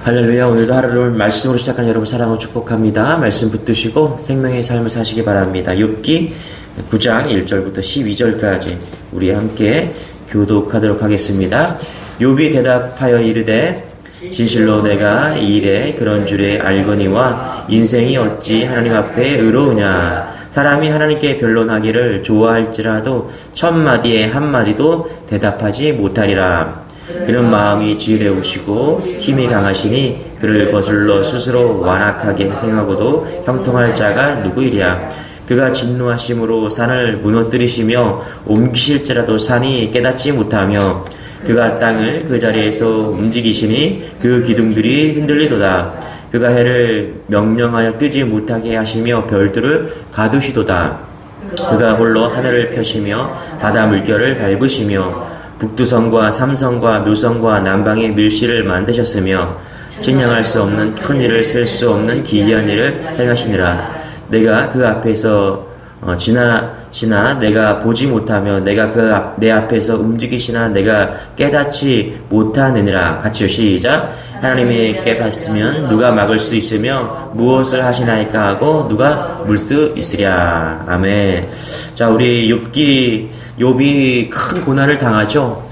할렐루야. 오늘도 하루를 말씀으로 시작하는 여러분 사랑하고 축복합니다. 말씀 붙드시고 생명의 삶을 사시기 바랍니다. 욥기 9장 1절부터 12절까지 우리 함께 교독하도록 하겠습니다. 욥이 대답하여 이르되 진실로 내가 이 일에 그런 줄에 알거니와 인생이 어찌 하나님 앞에 의로우냐. 사람이 하나님께 변론하기를 좋아할지라도 천마디에 한마디도 대답하지 못하리라. 그는 마음이 지혜로우시고 힘이 강하시니 그를 거슬러 스스로 완악하게 생각하고도 형통할 자가 누구이랴. 그가 진노하심으로 산을 무너뜨리시며 옮기실지라도 산이 깨닫지 못하며 그가 땅을 그 자리에서 움직이시니 그 기둥들이 흔들리도다. 그가 해를 명령하여 뜨지 못하게 하시며 별들을 가두시도다. 그가 홀로 하늘을 펴시며 바다 물결을 밟으시며 북두성과 삼성과 묘성과 남방의 밀실을 만드셨으며 측량할 수 없는 큰 일을 셀 수 없는 기이한 일을 행하시니라. 내가 그 앞에서 지나시나 내가 보지 못하며 내가 내 앞에서 움직이시나 내가 깨닫지 못하느니라. 같이요 시작. 하나님이 깨봤으면 누가 막을 수 있으며 무엇을 하시나이까 하고 누가 물 수 있으랴. 아멘. 자, 우리 욥이 큰 고난을 당하죠.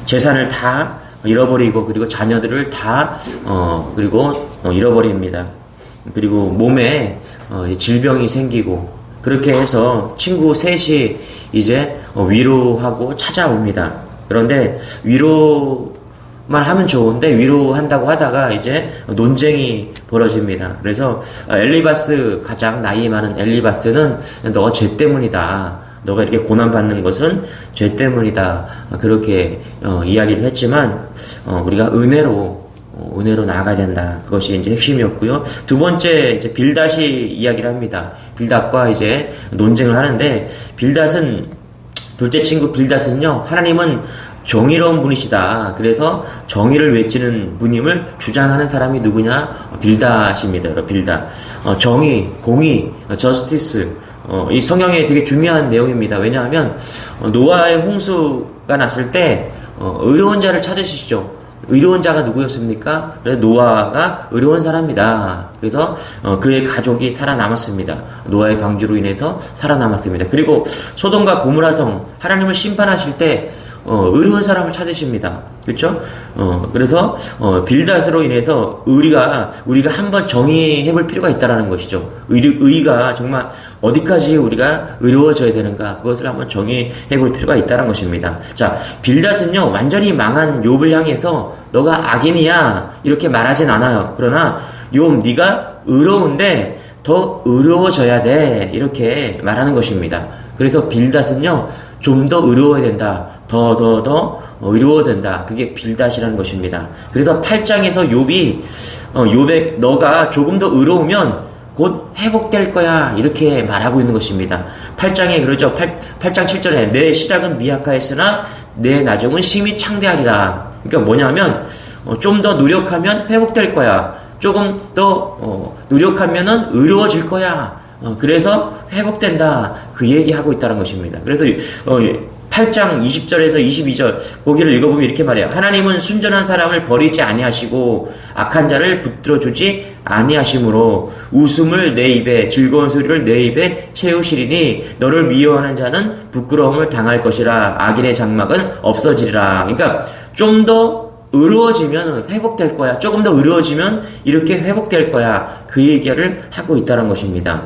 재산을 다 잃어버리고 그리고 자녀들을 다 잃어버립니다. 그리고 몸에 질병이 생기고 그렇게 해서 친구 셋이 이제 위로하고 찾아옵니다. 그런데 위로만 하면 좋은데 위로한다고 하다가 이제 논쟁이 벌어집니다. 그래서 엘리바스, 가장 나이 많은 엘리바스는 너 죄 때문이다. 너가 이렇게 고난받는 것은 죄 때문이다. 그렇게 이야기를 했지만 우리가 은혜로 나아가야 된다. 그것이 이제 핵심이었고요. 두 번째 이제 빌닷이 이야기를 합니다. 빌닷과 이제 논쟁을 하는데 둘째 친구 빌닷은요, 하나님은 정의로운 분이시다. 그래서 정의를 외치는 분임을 주장하는 사람이 누구냐? 빌닷입니다. 빌닷. 정의, 공의, 저스티스. 이 성경에 되게 중요한 내용입니다. 왜냐하면 노아의 홍수가 났을 때 의로운 자를 찾으시죠. 의로운 자가 누구였습니까? 그래서 노아가 의로운 사람이다. 그래서 그의 가족이 살아남았습니다. 노아의 방주로 인해서 살아남았습니다. 그리고 소돔과 고모라성, 하나님을 심판하실 때 의로운 사람을 찾으십니다. 그렇죠? 그래서 빌닷으로 인해서 우리가 한번 정의해볼 필요가 있다라는 것이죠. 의가 정말 어디까지 우리가 의로워져야 되는가, 그것을 한번 정의해볼 필요가 있다는 것입니다. 자, 빌닷은요, 완전히 망한 욥을 향해서 너가 악인이야 이렇게 말하진 않아요. 그러나 욥, 네가 의로운데 더 의로워져야 돼 이렇게 말하는 것입니다. 그래서 빌닷은요, 좀 더 의로워야 된다. 더 의로워야 된다. 그게 빌닷이라는 것입니다. 그래서 8장에서 욥에 너가 조금 더 의로우면 곧 회복될 거야 이렇게 말하고 있는 것입니다. 8장에 그러죠. 8장 7절에 내 시작은 미약하였으나 내 나중은 심히 창대하리라. 그러니까 뭐냐면 좀 더 노력하면 회복될 거야. 조금 더 노력하면은 의로워질 거야. 그래서 회복된다. 그 얘기하고 있다는 것입니다. 그래서 8장 20절에서 22절 거기를 읽어보면 이렇게 말해요. 하나님은 순전한 사람을 버리지 아니하시고 악한 자를 붙들어주지 아니하심으로 웃음을 내 입에, 즐거운 소리를 내 입에 채우시리니 너를 미워하는 자는 부끄러움을 당할 것이라. 악인의 장막은 없어지리라. 그러니까 좀 더 의로워지면 회복될 거야. 조금 더 의로워지면 이렇게 회복될 거야. 그 얘기를 하고 있다는 것입니다.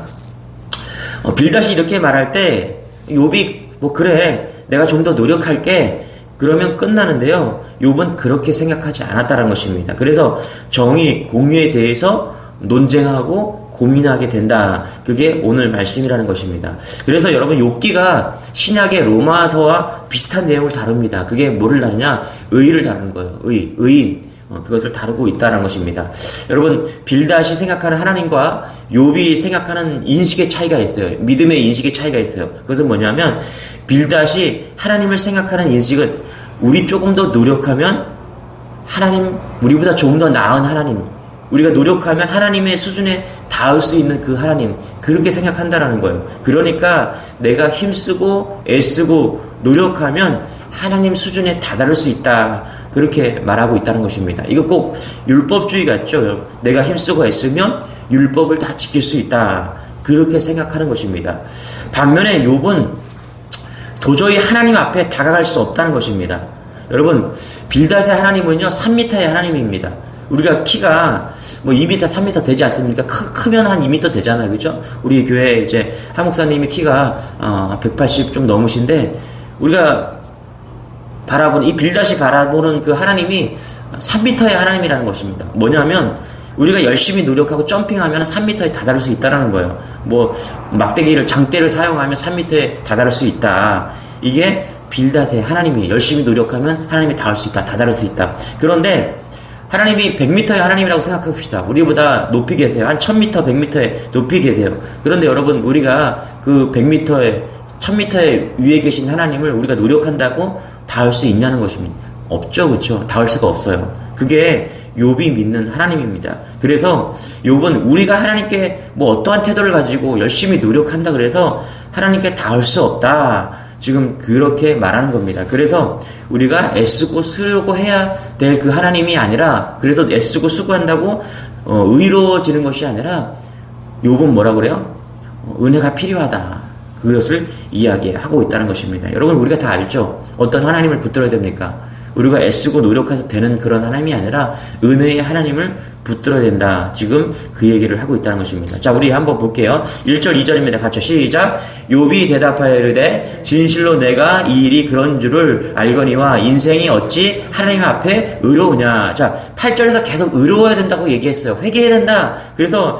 빌닷이 이렇게 말할 때 욥이 그래 내가 좀 더 노력할게 그러면 끝나는데요, 욥은 그렇게 생각하지 않았다는 것입니다. 그래서 정의, 공의에 대해서 논쟁하고 고민하게 된다. 그게 오늘 말씀이라는 것입니다. 그래서 여러분, 욥기가 신약의 로마서와 비슷한 내용을 다룹니다. 그게 뭐를 다루냐? 의를 다루는 거예요. 의인. 그것을 다루고 있다는 것입니다. 여러분, 빌닷이 생각하는 하나님과 욥이 생각하는 인식의 차이가 있어요. 믿음의 인식의 차이가 있어요. 그것은 뭐냐면 빌닷이 하나님을 생각하는 인식은 우리 조금 더 노력하면 하나님, 우리보다 조금 더 나은 하나님, 우리가 노력하면 하나님의 수준에 닿을 수 있는 그 하나님, 그렇게 생각한다라는 거예요. 그러니까 내가 힘쓰고 애쓰고 노력하면 하나님 수준에 다다를 수 있다. 그렇게 말하고 있다는 것입니다. 이거 꼭 율법주의 같죠? 내가 힘쓰고 애쓰면 율법을 다 지킬 수 있다. 그렇게 생각하는 것입니다. 반면에 욥은 도저히 하나님 앞에 다가갈 수 없다는 것입니다. 여러분, 빌닷의 하나님은요, 3m의 하나님입니다. 우리가 키가 뭐 2m, 3m 되지 않습니까? 크면 한 2m 되잖아요. 그죠? 우리 교회 이제 한 목사님이 키가 180 좀 넘으신데, 우리가 바라보는, 이 빌닷이 바라보는 그 하나님이 3m의 하나님이라는 것입니다. 뭐냐면, 우리가 열심히 노력하고 점핑하면 3m에 다다를 수 있다는 거예요. 뭐 막대기를 장대를 사용하면 3m에 다다를 수 있다. 이게 빌닷의 하나님이 열심히 노력하면 하나님이 닿을 수 있다. 다다를 수 있다. 그런데 하나님이 100m의 하나님이라고 생각해봅시다. 우리보다 높이 계세요. 한 1000m, 100m에 높이 계세요. 그런데 여러분, 우리가 그 100m에 1000m에 위에 계신 하나님을 우리가 노력한다고 닿을 수 있냐는 것입니다. 없죠. 그렇죠? 닿을 수가 없어요. 그게 욥이 믿는 하나님입니다. 그래서 욥은 우리가 하나님께 뭐 어떠한 태도를 가지고 열심히 노력한다 그래서 하나님께 닿을 수 없다. 지금 그렇게 말하는 겁니다. 그래서 우리가 애쓰고 쓰려고 해야 될 그 하나님이 아니라, 그래서 애쓰고 수고한다고 의로워지는 것이 아니라, 욥은 뭐라 그래요? 은혜가 필요하다. 그것을 이야기하고 있다는 것입니다. 여러분, 우리가 다 알죠? 어떤 하나님을 붙들어야 됩니까? 우리가 애쓰고 노력해서 되는 그런 하나님이 아니라 은혜의 하나님을 붙들어야 된다. 지금 그 얘기를 하고 있다는 것입니다. 자, 우리 한번 볼게요. 1절 2절입니다. 같이 시작. 욥이 대답하여 이르되 진실로 내가 이 일이 그런 줄을 알거니와 인생이 어찌 하나님 앞에 의로우냐. 자, 8절에서 계속 의로워야 된다고 얘기했어요. 회개해야 된다. 그래서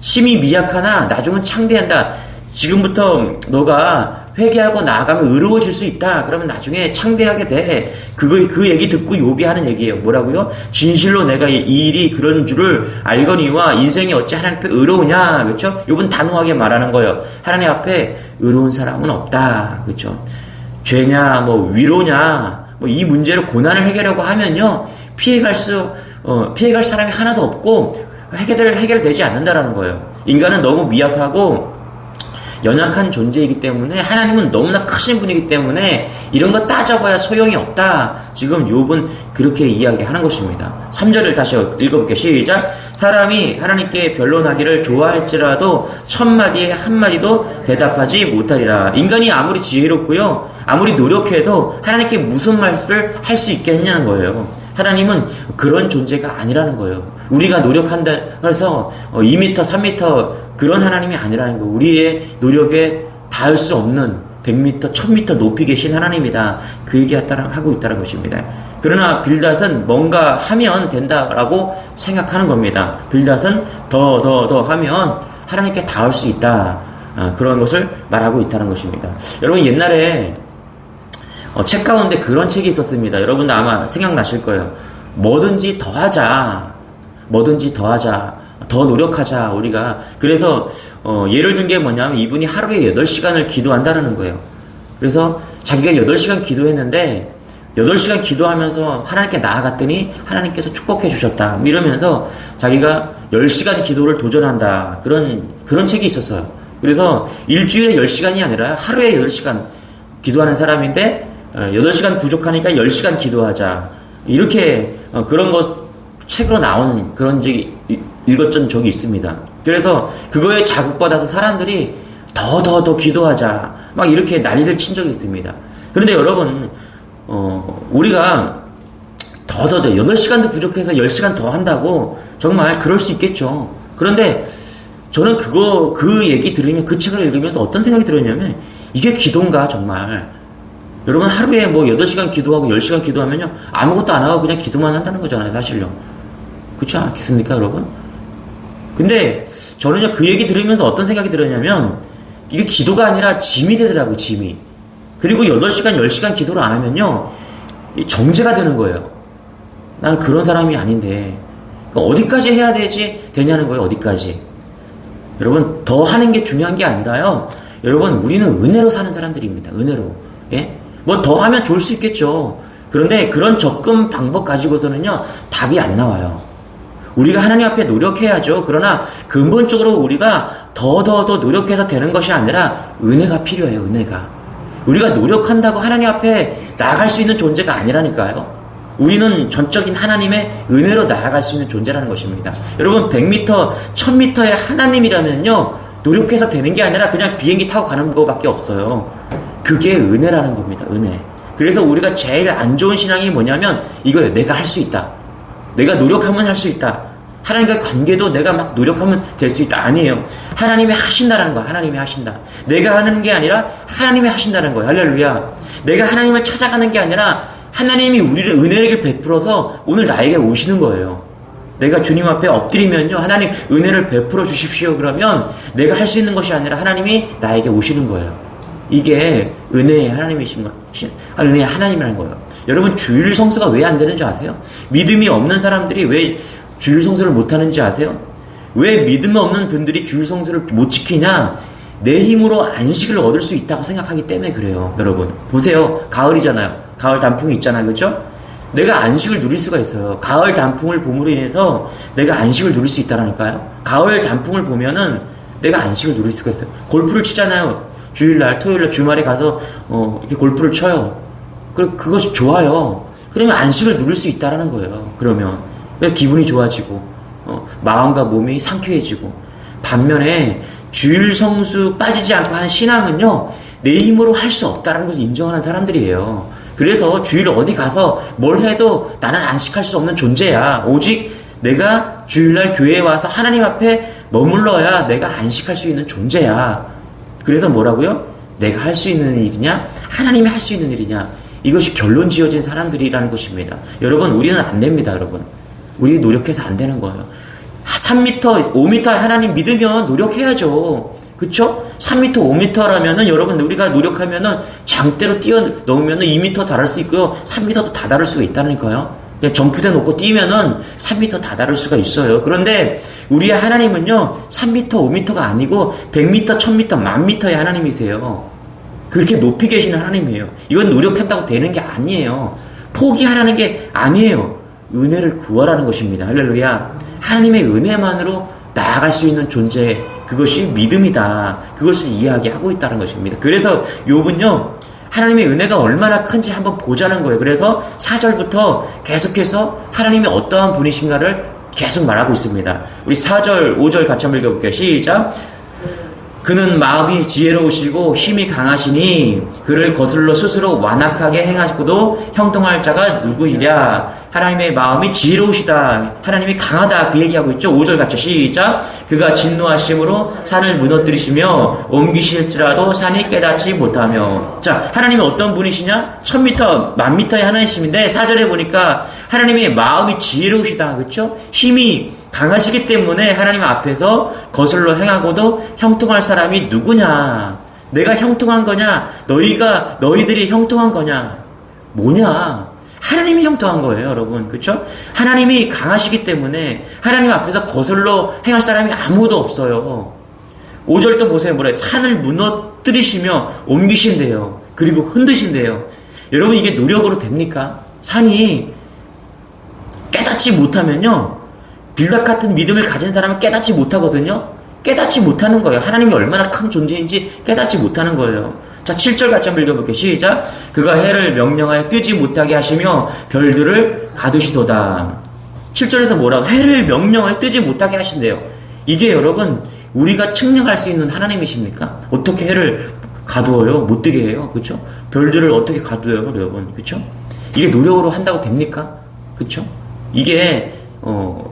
심히 미약하나 나중은 창대한다. 지금부터 너가 회개하고 나아가면 의로워질 수 있다. 그러면 나중에 창대하게 돼. 그 얘기 듣고 욥이 하는 얘기예요. 뭐라고요? 진실로 내가 이 일이 그런 줄을 알거니와 인생이 어찌 하나님 앞에 의로우냐. 그렇죠? 욥은 단호하게 말하는 거예요. 하나님 앞에 의로운 사람은 없다. 그렇죠? 죄냐, 뭐 위로냐, 뭐 이 문제로 고난을 해결하려고 하면요, 피해갈 사람이 하나도 없고 해결되지 않는다라는 거예요. 인간은 너무 미약하고 연약한 존재이기 때문에, 하나님은 너무나 크신 분이기 때문에 이런 거 따져봐야 소용이 없다. 지금 욥은 그렇게 이야기하는 것입니다. 3절을 다시 읽어볼게요. 시작. 사람이 하나님께 변론하기를 좋아할지라도 1000마디에 한마디도 대답하지 못하리라. 인간이 아무리 지혜롭고요, 아무리 노력해도 하나님께 무슨 말을 할 수 있겠냐는 거예요. 하나님은 그런 존재가 아니라는 거예요. 우리가 노력한다 해서 2m, 3m 그런 하나님이 아니라는 거. 우리의 노력에 닿을 수 없는 100m, 1000m 높이 계신 하나님이다. 그 얘기 하고 있다는 것입니다. 그러나 빌닷은 뭔가 하면 된다라고 생각하는 겁니다. 빌닷은 더 하면 하나님께 닿을 수 있다. 그런 것을 말하고 있다는 것입니다. 여러분, 옛날에 책 가운데 그런 책이 있었습니다. 여러분도 아마 생각나실 거예요. 뭐든지 더 하자. 더 노력하자, 우리가. 그래서, 예를 든 게 뭐냐면, 이분이 하루에 8시간을 기도한다는 거예요. 그래서 자기가 8시간 기도했는데, 8시간 기도하면서 하나님께 나아갔더니, 하나님께서 축복해 주셨다. 이러면서 자기가 10시간 기도를 도전한다. 그런 책이 있었어요. 그래서 일주일에 10시간이 아니라 하루에 8시간 기도하는 사람인데, 8시간 부족하니까 10시간 기도하자. 이렇게, 그런 것, 책으로 나온 그런 적이 읽었던 적이 있습니다. 그래서 그거에 자극받아서 사람들이 더 기도하자 막 이렇게 난리를 친 적이 있습니다. 그런데 여러분, 우리가 더 8시간도 부족해서 10시간 더 한다고 정말 그럴 수 있겠죠. 그런데 저는 그 얘기 들으면, 그 책을 읽으면서 어떤 생각이 들었냐면, 이게 기도인가 정말. 여러분, 하루에 뭐 8시간 기도하고 10시간 기도하면요, 아무것도 안 하고 그냥 기도만 한다는 거잖아요, 사실요. 그렇지 않겠습니까, 여러분? 근데 저는요, 그 얘기 들으면서 어떤 생각이 들었냐면, 이게 기도가 아니라 짐이 되더라고요, 짐이. 그리고 8시간, 10시간 기도를 안 하면요, 정죄가 되는 거예요. 나는 그런 사람이 아닌데, 그러니까 어디까지 해야 되냐는 거예요, 어디까지. 여러분, 더 하는 게 중요한 게 아니라요, 여러분, 우리는 은혜로 사는 사람들입니다, 은혜로. 예? 뭐 더 하면 좋을 수 있겠죠. 그런데 그런 접근 방법 가지고서는요, 답이 안 나와요. 우리가 하나님 앞에 노력해야죠. 그러나 근본적으로 우리가 더 노력해서 되는 것이 아니라 은혜가 필요해요. 은혜가. 우리가 노력한다고 하나님 앞에 나아갈 수 있는 존재가 아니라니까요. 우리는 전적인 하나님의 은혜로 나아갈 수 있는 존재라는 것입니다. 여러분 100m, 1000m의 하나님이라면요 노력해서 되는 게 아니라 그냥 비행기 타고 가는 거밖에 없어요. 그게 은혜라는 겁니다. 은혜. 그래서 우리가 제일 안 좋은 신앙이 뭐냐면 이거예요. 내가 할 수 있다. 내가 노력하면 할 수 있다. 하나님과의 관계도 내가 막 노력하면 될 수 있다. 아니에요. 하나님이 하신다라는 거야. 하나님이 하신다. 내가 하는 게 아니라 하나님이 하신다는 거야. 할렐루야. 내가 하나님을 찾아가는 게 아니라 하나님이 우리를 은혜를 베풀어서 오늘 나에게 오시는 거예요. 내가 주님 앞에 엎드리면요. 하나님 은혜를 베풀어 주십시오. 그러면 내가 할 수 있는 것이 아니라 하나님이 나에게 오시는 거예요. 이게 은혜의 하나님이신 거. 은혜의 하나님이라는 거예요. 여러분 주일 성수가 왜 안 되는 줄 아세요? 믿음이 없는 사람들이 왜 주일 성수를 못 하는지 아세요? 왜 믿음 없는 분들이 주일 성수를 못 지키냐? 내 힘으로 안식을 얻을 수 있다고 생각하기 때문에 그래요. 여러분 보세요. 가을이잖아요. 가을 단풍이 있잖아요. 그렇죠? 내가 안식을 누릴 수가 있어요. 가을 단풍을 봄으로 인해서 내가 안식을 누릴 수 있다라니까요. 가을 단풍을 보면은 내가 안식을 누릴 수가 있어요. 골프를 치잖아요. 주일날, 토요일날, 주말에 가서 이렇게 골프를 쳐요. 그것이 좋아요. 그러면 안식을 누릴 수 있다라는 거예요. 그러면 기분이 좋아지고 마음과 몸이 상쾌해지고. 반면에 주일 성수 빠지지 않고 하는 신앙은요 내 힘으로 할 수 없다는 것을 인정하는 사람들이에요. 그래서 주일 어디 가서 뭘 해도 나는 안식할 수 없는 존재야. 오직 내가 주일날 교회에 와서 하나님 앞에 머물러야 내가 안식할 수 있는 존재야. 그래서 뭐라고요? 내가 할 수 있는 일이냐? 하나님이 할 수 있는 일이냐? 이것이 결론 지어진 사람들이라는 것입니다. 여러분 우리는 안 됩니다. 여러분 우리 노력해서 안 되는 거예요. 3m, 5m 하나님 믿으면 노력해야죠. 그쵸? 3m, 5m라면은 여러분 우리가 노력하면은 장대로 뛰어 넣으면은 2m 달할 수 있고요. 3m도 다 달할 수가 있다니까요. 그냥 점프대 놓고 뛰면은 3m 다 달할 수가 있어요. 그런데 우리의 하나님은요 3m, 5m가 아니고 100m, 1000m, 10,000m의 하나님이세요. 그렇게 높이 계시는 하나님이에요. 이건 노력한다고 되는 게 아니에요. 포기하라는 게 아니에요. 은혜를 구하라는 것입니다. 할렐루야. 하나님의 은혜만으로 나아갈 수 있는 존재, 그것이 믿음이다. 그것을 이야기하고 있다는 것입니다. 그래서 욥은요 하나님의 은혜가 얼마나 큰지 한번 보자는 거예요. 그래서 4절부터 계속해서 하나님이 어떠한 분이신가를 계속 말하고 있습니다. 우리 4절, 5절 같이 한번 읽어볼게요. 시작. 그는 마음이 지혜로우시고 힘이 강하시니 그를 거슬러 스스로 완악하게 행하시고도 형통할 자가 누구이랴. 하나님의 마음이 지혜로우시다. 하나님이 강하다. 그 얘기하고 있죠. 5절 같이 시작. 그가 진노하심으로 산을 무너뜨리시며 옮기실지라도 산이 깨닫지 못하며. 자, 하나님이 어떤 분이시냐? 1000m, 10,000m의 하나님이신데 4절에 보니까 하나님의 마음이 지혜로우시다. 그렇죠? 힘이 강하시기 때문에 하나님 앞에서 거슬러 행하고도 형통할 사람이 누구냐? 내가 형통한 거냐? 너희들이 형통한 거냐? 뭐냐? 하나님이 형통한 거예요, 여러분. 그렇죠? 하나님이 강하시기 때문에 하나님 앞에서 거슬러 행할 사람이 아무도 없어요. 5절 또 보세요. 뭐래? 산을 무너뜨리시며 옮기신대요. 그리고 흔드신대요. 여러분 이게 노력으로 됩니까? 산이 깨닫지 못하면요. 빌닥 같은 믿음을 가진 사람은 깨닫지 못하거든요. 깨닫지 못하는 거예요. 하나님이 얼마나 큰 존재인지 깨닫지 못하는 거예요. 자, 7절 같이 한번 읽어볼게요. 시작. 그가 해를 명령하여 뜨지 못하게 하시며 별들을 가두시도다. 7절에서 뭐라고? 해를 명령하여 뜨지 못하게 하신대요. 이게 여러분 우리가 측량할 수 있는 하나님이십니까? 어떻게 해를 가두어요? 못 뜨게 해요. 그렇죠? 별들을 어떻게 가두어요, 여러분? 그렇죠? 이게 노력으로 한다고 됩니까? 그렇죠? 이게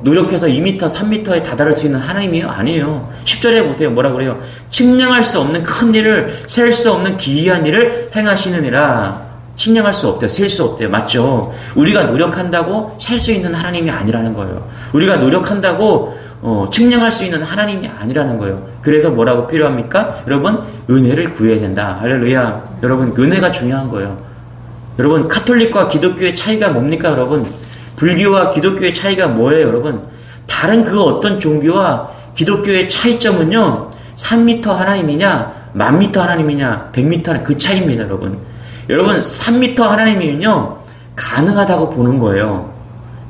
노력해서 2m, 3m에 다다를 수 있는 하나님이에요? 아니에요. 10절에 보세요. 뭐라 그래요? 측량할 수 없는 큰 일을, 셀 수 없는 기이한 일을 행하시느니라. 측량할 수 없대요. 셀 수 없대요. 맞죠? 우리가 노력한다고 셀 수 있는 하나님이 아니라는 거예요. 우리가 노력한다고 측량할 수 있는 하나님이 아니라는 거예요. 그래서 뭐라고 필요합니까? 여러분, 은혜를 구해야 된다. 할렐루야. 여러분, 은혜가 중요한 거예요. 여러분, 카톨릭과 기독교의 차이가 뭡니까, 여러분? 불교와 기독교의 차이가 뭐예요, 여러분? 다른 그 어떤 종교와 기독교의 차이점은요, 3m 하나님이냐, 10,000m 하나님이냐, 100m 하나님, 그 차이입니다, 여러분. 여러분, 3m 하나님이면요, 가능하다고 보는 거예요.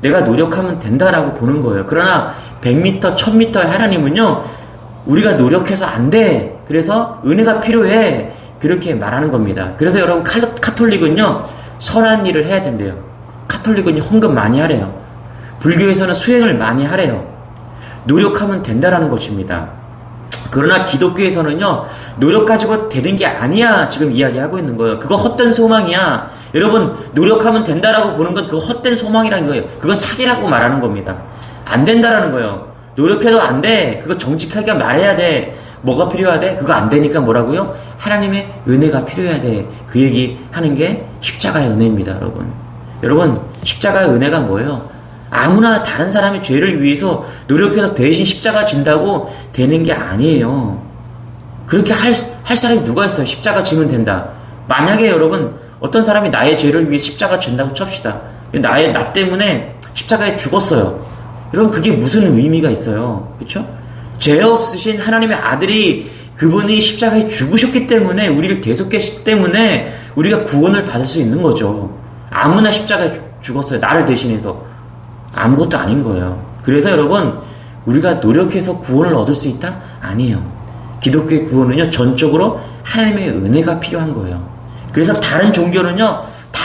내가 노력하면 된다라고 보는 거예요. 그러나 100m, 1000m의 하나님은요, 우리가 노력해서 안 돼. 그래서 은혜가 필요해. 그렇게 말하는 겁니다. 그래서 여러분, 카톨릭은요, 선한 일을 해야 된대요. 카톨릭은 헌금 많이 하래요. 불교에서는 수행을 많이 하래요. 노력하면 된다라는 것입니다. 그러나 기독교에서는요, 노력 가지고 되는 게 아니야 지금 이야기하고 있는 거예요. 그거 헛된 소망이야. 여러분, 노력하면 된다라고 보는 건 그거 헛된 소망이라는 거예요. 그거 사기라고 말하는 겁니다. 안 된다라는 거예요. 노력해도 안 돼. 그거 정직하게 말해야 돼. 뭐가 필요하대? 그거 안 되니까 뭐라고요? 하나님의 은혜가 필요해야 돼. 그 얘기 하는 게 십자가의 은혜입니다, 여러분. 여러분, 십자가의 은혜가 뭐예요? 아무나 다른 사람의 죄를 위해서 노력해서 대신 십자가 진다고 되는 게 아니에요. 그렇게 할 사람이 누가 있어요? 십자가 지면 된다. 만약에 여러분, 어떤 사람이 나의 죄를 위해 십자가 진다고 칩시다. 나 때문에 십자가에 죽었어요. 여러분, 그게 무슨 의미가 있어요? 그쵸? 죄 없으신 하나님의 아들이 그분이 십자가에 죽으셨기 때문에, 우리를 대속했기 때문에 우리가 구원을 받을 수 있는 거죠. 아무나 십자가에 죽었어요. 나를 대신해서. 아무것도 아닌 거예요. 그래서 여러분, 우리가 노력해서 구원을 얻을 수 있다? 아니에요. 기독교의 구원은요, 전적으로 하나님의 은혜가 필요한 거예요. 그래서 다른 종교는요, 다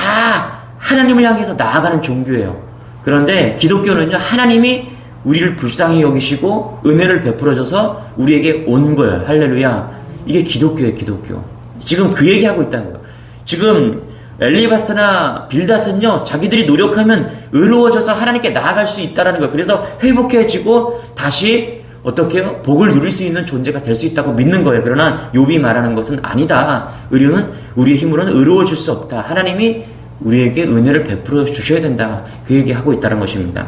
하나님을 향해서 나아가는 종교예요. 그런데 기독교는요, 하나님이 우리를 불쌍히 여기시고 은혜를 베풀어줘서 우리에게 온 거예요. 할렐루야. 이게 기독교예요, 기독교. 지금 그 얘기하고 있다는 거예요. 지금 엘리바스나 빌닷은요, 자기들이 노력하면 의로워져서 하나님께 나아갈 수 있다는 거예요. 그래서 회복해지고 다시 어떻게 해요? 복을 누릴 수 있는 존재가 될 수 있다고 믿는 거예요. 그러나 욥이 말하는 것은 아니다. 의료는 우리의 힘으로는 의로워질 수 없다. 하나님이 우리에게 은혜를 베풀어 주셔야 된다. 그 얘기하고 있다는 것입니다.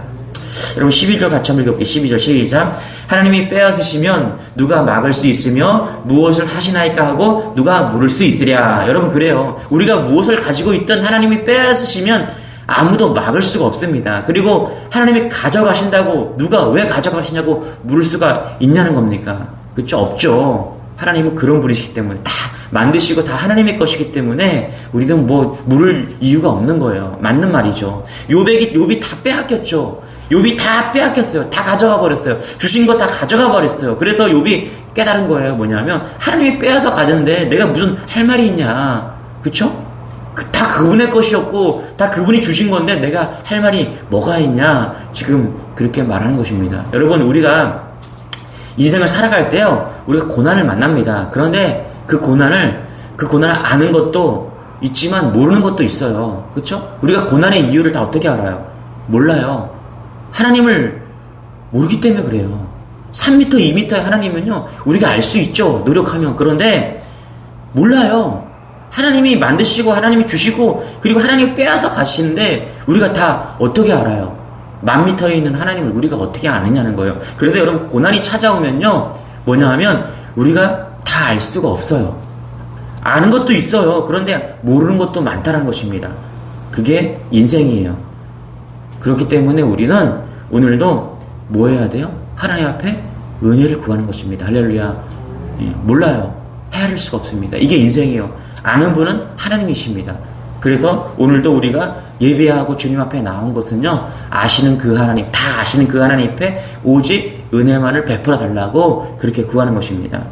여러분, 12절 같이 한번 읽어볼게요. 12절 시작. 하나님이 빼앗으시면 누가 막을 수 있으며 무엇을 하시나이까 하고 누가 물을 수 있으랴. 여러분, 그래요. 우리가 무엇을 가지고 있든 하나님이 빼앗으시면 아무도 막을 수가 없습니다. 그리고 하나님이 가져가신다고 누가 왜 가져가시냐고 물을 수가 있냐는 겁니까? 그렇죠? 없죠. 하나님은 그런 분이시기 때문에, 다 만드시고 다 하나님의 것이기 때문에 우리는 뭐 물을 이유가 없는 거예요. 맞는 말이죠. 욥이 다 빼앗겼죠. 욥이 다 빼앗겼어요. 다 가져가 버렸어요. 주신 거 다 가져가 버렸어요. 그래서 욥이 깨달은 거예요. 뭐냐면, 하나님이 빼앗아 가는데 내가 무슨 할 말이 있냐. 그쵸? 다 그분의 것이었고 다 그분이 주신 건데 내가 할 말이 뭐가 있냐. 지금 그렇게 말하는 것입니다. 여러분, 우리가 인생을 살아갈 때요, 우리가 고난을 만납니다. 그런데 그 고난을 아는 것도 있지만 모르는 것도 있어요. 그쵸? 우리가 고난의 이유를 다 어떻게 알아요? 몰라요. 하나님을 모르기 때문에 그래요. 3m, 2m의 하나님은요, 우리가 알 수 있죠. 노력하면. 그런데 몰라요. 하나님이 만드시고 하나님이 주시고 그리고 하나님이 빼앗아 가시는데 우리가 다 어떻게 알아요? 10,000m에 있는 하나님을 우리가 어떻게 아느냐는 거예요. 그래서 여러분, 고난이 찾아오면요, 뭐냐 하면 우리가 다 알 수가 없어요. 아는 것도 있어요. 그런데 모르는 것도 많다는 것입니다. 그게 인생이에요. 그렇기 때문에 우리는 오늘도 뭐 해야 돼요? 하나님 앞에 은혜를 구하는 것입니다. 할렐루야. 몰라요. 헤아릴 수가 없습니다. 이게 인생이에요. 아는 분은 하나님이십니다. 그래서 오늘도 우리가 예배하고 주님 앞에 나온 것은요, 아시는 그 하나님, 다 아시는 그 하나님 앞에 오직 은혜만을 베풀어 달라고 그렇게 구하는 것입니다.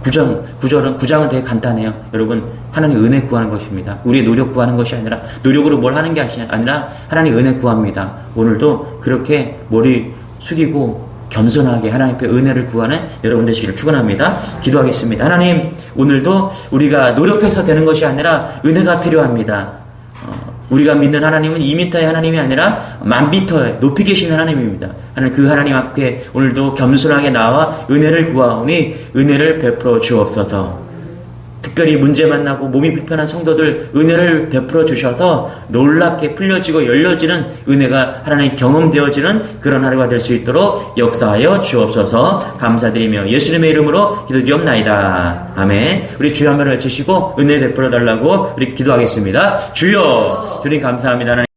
9장은 되게 간단해요. 여러분, 하나님 은혜 구하는 것입니다. 우리의 노력 구하는 것이 아니라, 노력으로 뭘 하는 게 아니라 하나님 은혜 구합니다. 오늘도 그렇게 머리 숙이고 겸손하게 하나님 앞에 은혜를 구하는 여러분 되시기를 축원합니다. 기도하겠습니다. 하나님, 오늘도 우리가 노력해서 되는 것이 아니라 은혜가 필요합니다. 우리가 믿는 하나님은 2m의 하나님이 아니라 10,000m의 높이 계신 하나님입니다. 하나님, 그 하나님 앞에 오늘도 겸손하게 나와 은혜를 구하오니 은혜를 베풀어 주옵소서. 특별히 문제 만나고 몸이 불편한 성도들 은혜를 베풀어 주셔서 놀랍게 풀려지고 열려지는 은혜가 하나님 경험되어지는 그런 하루가 될 수 있도록 역사하여 주옵소서. 감사드리며 예수님의 이름으로 기도드리옵나이다. 아멘. 우리 주여 한번 외치시고 은혜 베풀어 달라고 이렇게 기도하겠습니다. 주여, 주님 감사합니다.